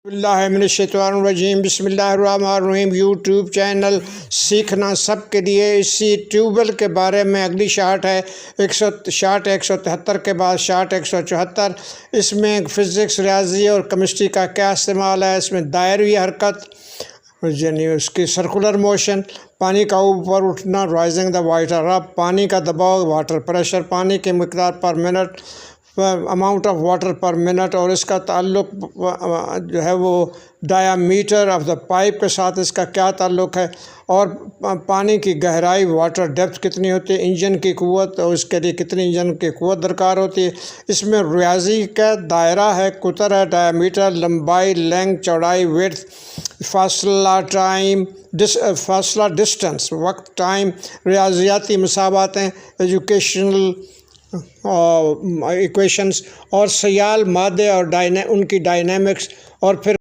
اللہ من الشیطان الرجیم بسم اللہ الرحمن الرحیم۔ یوٹیوب چینل سیکھنا سب کے لیے، اسی ٹیوبل کے بارے میں اگلی شارٹ ہے 173 کے بعد شارٹ 174۔ اس میں فزکس، ریاضی اور کیمسٹری کا کیا استعمال ہے۔ اس میں دائرہوئی حرکت یعنی اس کی سرکولر موشن، پانی کا اوپر اٹھنا رائزنگ دا واٹر اپ، پانی کا دباؤ واٹر پریشر، پانی کی مقدار per minute amount of water per minute, اور اس کا تعلق جو ہے وہ dia matter of the pipe کے ساتھ اس کا کیا تعلق ہے، اور پانی کی گہرائی واٹر ڈیپتھ کتنی ہوتی ہے، انجن کی قوت اور اس کے لیے کتنی انجن کی قوت درکار ہوتی ہے۔ اس میں ریاضی کا دائرہ ہے، قطر ہے، ڈایا میٹر لمبائی، لینگتھ چوڑائی، ویڈتھ، فاصلہ ٹائم، فاصلہ ڈسٹنس وقت ٹائم، ریاضیاتی مساواتیں، ایجوکیشنل ایکویشنز، اور سیال مادے اور ان کی ڈائنامکس، اور پھر